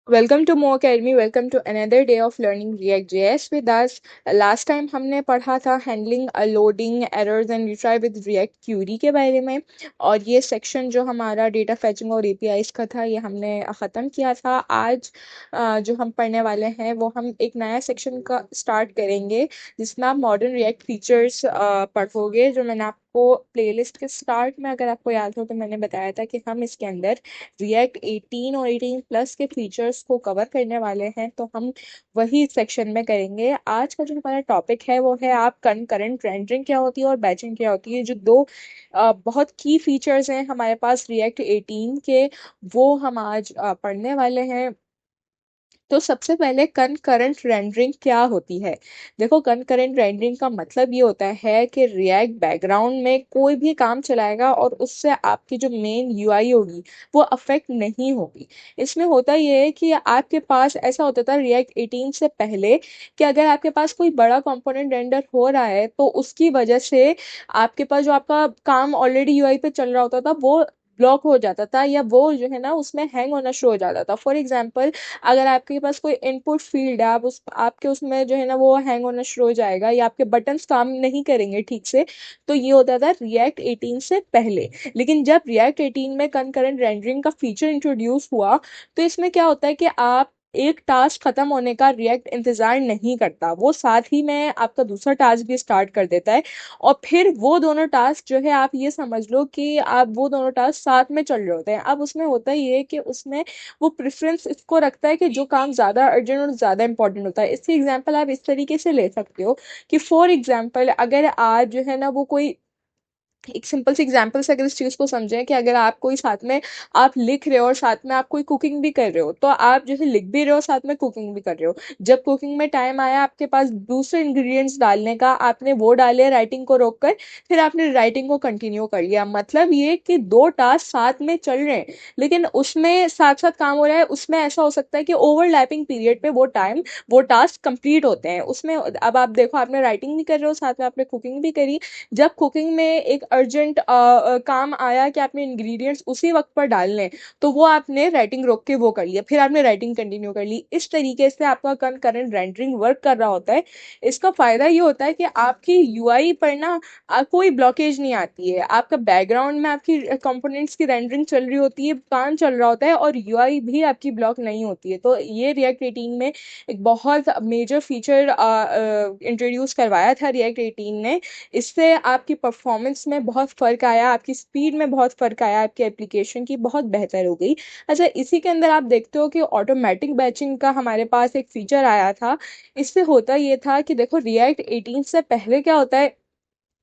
Welcome to Mo academy. Welcome to another day of learning React JS with us. Last time हमने पढ़ा था handling loading errors and retry with React Query के बारे में, और ये सेक्शन जो हमारा डेटा फैचिंग और एपीआईज का था ये हमने ख़त्म किया था। आज जो हम पढ़ने वाले हैं वो हम एक नया सेक्शन का स्टार्ट करेंगे जिसमें आप मॉडर्न रिएक्ट फीचर्स पढ़ोगे। जो मैंने आपको प्लेलिस्ट के स्टार्ट में, अगर आपको याद हो, तो मैंने बताया था कि हम इसके अंदर रिएक्ट 18 और 18 प्लस के फीचर्स को कवर करने वाले हैं, तो हम वही सेक्शन में करेंगे। आज का जो हमारा टॉपिक है वो है आप कंकरेंट रेंडरिंग क्या होती है और बैचिंग क्या होती है। जो दो बहुत की फीचर्स हैं हमारे पास रिएक्ट 18 के, वो हम आज पढ़ने वाले हैं। तो सबसे पहले कनकरेंट रेंडरिंग क्या होती है। देखो, कनकरेंट रेंडरिंग का मतलब ये होता है कि रिएक्ट बैकग्राउंड में कोई भी काम चलाएगा और उससे आपकी जो मेन यूआई होगी वो अफेक्ट नहीं होगी। इसमें होता ये है कि आपके पास ऐसा होता था रिएक्ट 18 से पहले कि अगर आपके पास कोई बड़ा कंपोनेंट रेंडर हो रहा है तो उसकी वजह से आपके पास जो आपका काम ऑलरेडी यूआई पे चल रहा होता था वो ब्लॉक हो जाता था, या वो जो है ना उसमें हैंग होना शुरू हो जाता था। फॉर एग्जाम्पल, अगर आपके पास कोई इनपुट फील्ड है, आप उस आपके उसमें जो है ना वो हैंग होना शुरू हो जाएगा या आपके बटन्स काम नहीं करेंगे ठीक से। तो ये होता था रिएक्ट 18 से पहले। लेकिन जब रिएक्ट 18 में कंकरेंट रेंडरिंग का फीचर इंट्रोड्यूस हुआ तो इसमें क्या होता है कि आप एक टास्क खत्म होने का रिएक्ट इंतजार नहीं करता, वो साथ ही में आपका दूसरा टास्क भी स्टार्ट कर देता है। और फिर वो दोनों टास्क जो है, आप ये समझ लो कि आप वो दोनों टास्क साथ में चल रहे होते हैं। अब उसमें होता ये है कि उसमें वो प्रेफरेंस इसको रखता है कि जो काम ज़्यादा अर्जेंट और ज़्यादा इंपॉर्टेंट होता है। इसकी एग्जांपल आप इस तरीके से ले सकते हो कि फॉर एग्जांपल अगर आज जो है ना वो कोई एक सिंपल सी एग्जांपल से अगर इस चीज़ को समझें कि अगर आप कोई साथ में आप लिख रहे हो और साथ में आप कोई कुकिंग भी कर रहे हो, तो आप जैसे लिख भी रहे हो साथ में कुकिंग भी कर रहे हो। जब कुकिंग में टाइम आया आपके पास दूसरे इंग्रेडिएंट्स डालने का, आपने वो डाले राइटिंग को रोक कर, फिर आपने राइटिंग को कंटिन्यू कर लिया। मतलब ये कि दो टास्क साथ में चल रहे हैं लेकिन उसमें साथ साथ काम हो रहा है। उसमें ऐसा हो सकता है कि ओवरलैपिंग पीरियड पे वो टास्क कंप्लीट होते हैं। उसमें अब आप देखो, आपने राइटिंग भी कर रहे हो साथ में आपने कुकिंग भी करी। जब कुकिंग में एक अर्जेंट काम आया कि आपने इंग्रेडिएंट्स उसी वक्त पर डालने हैं, तो वो आपने राइटिंग रोक के वो कर लिया, फिर आपने राइटिंग कंटिन्यू कर ली। इस तरीके से आपका कंकरेंट रेंडरिंग वर्क कर रहा होता है। इसका फायदा ये होता है कि आपकी यूआई पर ना कोई ब्लॉकेज नहीं आती है। आपका बैकग्राउंड में आपकी कंपोनेंट्स की रेंडरिंग चल रही होती है, काम चल रहा होता है, और यूआई भी आपकी ब्लॉक नहीं होती है। तो ये रिएक्ट 18 में एक बहुत मेजर फीचर इंट्रोड्यूस करवाया था रिएक्ट 18 ने। इससे आपकी परफॉर्मेंस में बहुत फ़र्क आया, आपकी स्पीड में बहुत फ़र्क आया, आपकी एप्लीकेशन की बहुत बेहतर हो गई। अच्छा, इसी के अंदर आप देखते हो कि ऑटोमेटिक बैचिंग का हमारे पास एक फ़ीचर आया था। इससे होता ये था कि देखो, रिएक्ट 18 से पहले क्या होता है।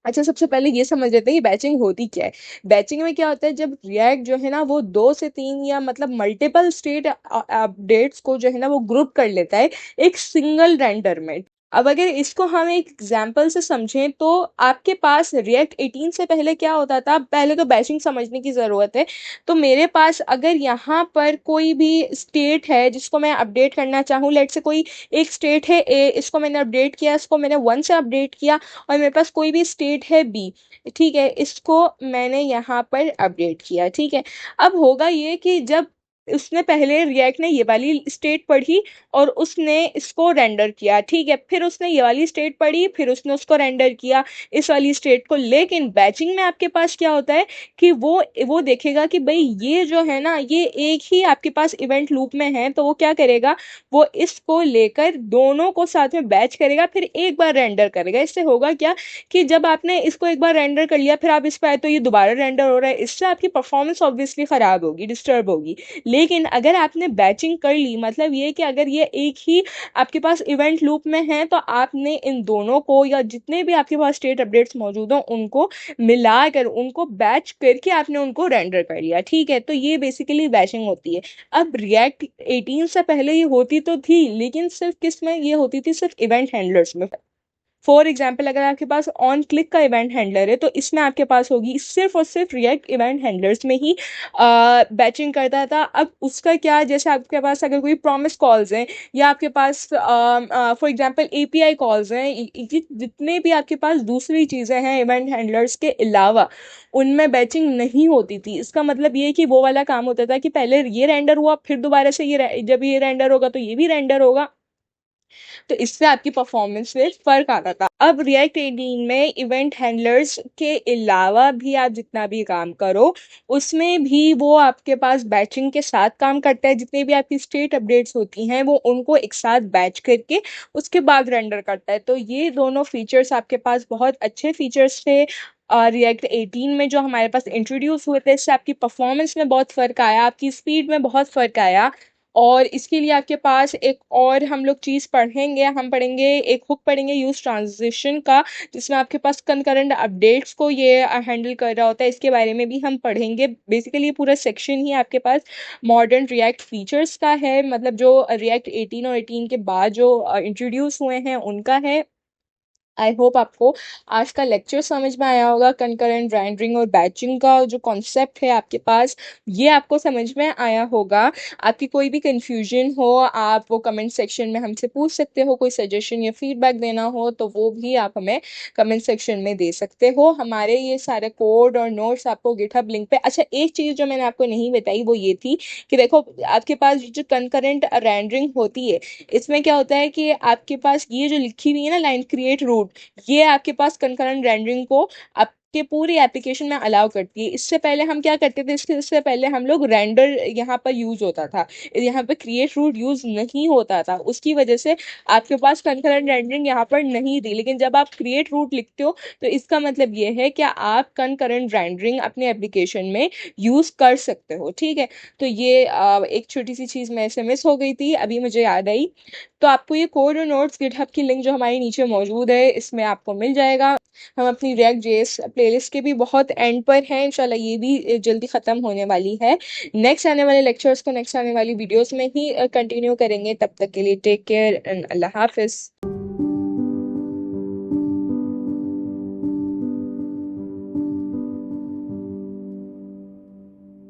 अच्छा, सबसे पहले ये समझ लेते हैं कि बैचिंग होती क्या है। बैचिंग में क्या होता है, जब रिएक्ट जो है ना वो 2 से 3 या मतलब मल्टीपल स्टेट अपडेट्स को जो है ना वो ग्रुप कर लेता है एक सिंगल रेंडर में। अब अगर इसको हम एक एग्जांपल से समझें तो आपके पास रिएक्ट 18 से पहले क्या होता था। पहले तो बैचिंग समझने की ज़रूरत है। तो मेरे पास अगर यहाँ पर कोई भी स्टेट है जिसको मैं अपडेट करना चाहूँ, लेट से कोई एक स्टेट है ए, इसको मैंने अपडेट किया, इसको मैंने 1 से अपडेट किया, और मेरे पास कोई भी स्टेट है बी, ठीक है, इसको मैंने यहाँ पर अपडेट किया, ठीक है। अब होगा ये कि जब उसने पहले रिएक्ट ने ये वाली स्टेट पढ़ी और उसने इसको रेंडर किया, ठीक है, फिर उसने ये वाली स्टेट पढ़ी, फिर उसने उसको रेंडर किया इस वाली स्टेट को। लेकिन बैचिंग में आपके पास क्या होता है कि वो देखेगा कि भाई ये जो है ना ये एक ही आपके पास इवेंट लूप में है, तो वो क्या करेगा, वो इसको लेकर दोनों को साथ में बैच करेगा, फिर एक बार रेंडर करेगा। इससे होगा क्या कि जब आपने इसको एक बार रेंडर कर लिया फिर आप इस पर आए तो ये दोबारा रेंडर हो रहा है, इससे आपकी परफॉर्मेंस ऑब्वियसली ख़राब होगी, डिस्टर्ब होगी। लेकिन अगर आपने बैचिंग कर ली, मतलब ये कि अगर ये एक ही आपके पास इवेंट लूप में है, तो आपने इन दोनों को या जितने भी आपके पास स्टेट अपडेट्स मौजूद हों उनको मिलाकर उनको बैच करके आपने उनको रेंडर कर लिया, ठीक है। तो ये बेसिकली बैचिंग होती है। अब रिएक्ट 18 से पहले ये होती तो थी, लेकिन सिर्फ किस में ये होती थी, सिर्फ इवेंट हैंडलर्स में। फॉर एग्जाम्पल अगर आपके पास ऑन क्लिक का इवेंट हैंडलर है तो इसमें आपके पास होगी सिर्फ और सिर्फ रिएक्ट इवेंट हैंडलर्स में ही बैचिंग करता था। अब उसका क्या, जैसे आपके पास अगर कोई प्रॉमिस कॉल्स हैं या आपके पास फॉर एग्जांपल एपीआई कॉल्स हैं, जितने भी आपके पास दूसरी चीज़ें हैं इवेंट हैंडलर्स के अलावा, उनमें बैचिंग नहीं होती थी। इसका मतलब ये है कि वो वाला काम होता था कि पहले ये रेंडर हुआ, फिर दोबारा से जब ये रेंडर होगा तो ये भी रेंडर होगा, तो इससे आपकी परफॉर्मेंस में फ़र्क आता था। अब रिएक्ट 18 में इवेंट हैंडलर्स के अलावा भी आप जितना भी काम करो, उसमें भी वो आपके पास बैचिंग के साथ काम करता है। जितने भी आपकी स्टेट अपडेट्स होती हैं वो उनको एक साथ बैच करके उसके बाद रेंडर करता है। तो ये दोनों फीचर्स आपके पास बहुत अच्छे फीचर्स थे रिएक्ट 18 में जो हमारे पास इंट्रोड्यूस हुए थे। इससे आपकी परफॉर्मेंस में बहुत फ़र्क आया, आपकी स्पीड में बहुत फ़र्क आया। और इसके लिए आपके पास एक और हम लोग चीज़ पढ़ेंगे, हम पढ़ेंगे एक हुक पढ़ेंगे यूज़ ट्रांजिशन का, जिसमें आपके पास कंकरेंट अपडेट्स को ये हैंडल कर रहा होता है। इसके बारे में भी हम पढ़ेंगे। बेसिकली ये पूरा सेक्शन ही आपके पास मॉडर्न रिएक्ट फीचर्स का है, मतलब जो रिएक्ट 18 और 18 के बाद जो इंट्रोड्यूस हुए हैं उनका है। आई होप आपको आज का लेक्चर समझ में आया होगा। कंकरेंट रेंडरिंग और बैचिंग का जो कॉन्सेप्ट है आपके पास, ये आपको समझ में आया होगा। आपकी कोई भी कंफ्यूजन हो आप वो कमेंट सेक्शन में हमसे पूछ सकते हो। कोई सजेशन या फीडबैक देना हो तो वो भी आप हमें कमेंट सेक्शन में दे सकते हो। हमारे ये सारे कोड और नोट्स आपको गिटहब लिंक पे। अच्छा, एक चीज़ जो मैंने आपको नहीं बताई वो ये थी कि देखो आपके पास जो कंकरेंट रेंडरिंग होती है, इसमें क्या होता है कि आपके पास ये जो लिखी हुई है ना लाइन क्रिएट रूट, ये आपके पास कंकरेंट रेंडरिंग को आपके पूरी एप्लीकेशन में अलाउ करती है। इससे पहले हम क्या करते थे, इससे पहले हम लोग रेंडर यहाँ पर यूज होता था, यहाँ पे क्रिएट रूट यूज नहीं होता था। उसकी वजह से आपके पास कंकरेंट रेंडरिंग यहाँ पर नहीं थी। लेकिन जब आप क्रिएट रूट लिखते हो तो इसका मतलब ये है कि आप कंकरेंट रेंडरिंग अपने एप्लीकेशन में यूज कर सकते हो। ठीक है, तो ये एक छोटी सी चीज़ मेरे से मिस हो गई थी, अभी मुझे याद आई। तो आपको ये कोड और नोट्स गिटहब की लिंक जो हमारे नीचे मौजूद है इसमें आपको मिल जाएगा। हम अपनी रिएक्ट जेएस प्लेलिस्ट के भी बहुत एंड पर हैं, इंशाल्लाह ये भी जल्दी ख़त्म होने वाली है। नेक्स्ट आने वाले लेक्चर्स को नेक्स्ट आने वाली वीडियोस में ही कंटिन्यू करेंगे। तब तक के लिए टेक केयर एंड अल्लाह हाफिज़।